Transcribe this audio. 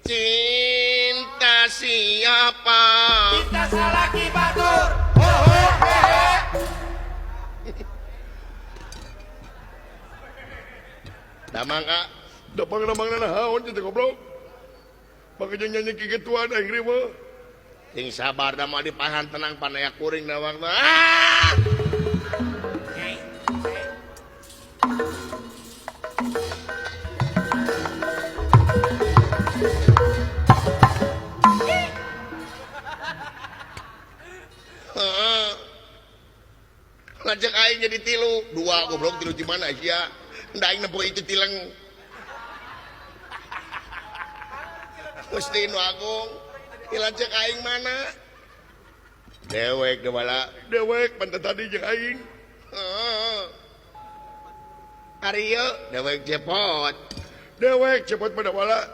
Cinta siapa? Cinta salaki batur. Ho ho hehe. Damang kak. Damang nahaon kita goblok. Makanya nyanyi kiketuan aing mah. Sing sabar dah mah dipahan tenang panaya kuring dah waktu. Ah! Ngajak aing jadi tilu. Dua goblok tilu di mana sia? Nda aing nempo itu tileng. Gusti nu agung. Ilajak aing mana? Dewek dewala. Dewek pantat tadi jeung aing. Aryo dewek cepot. Dewek cepot pada wala.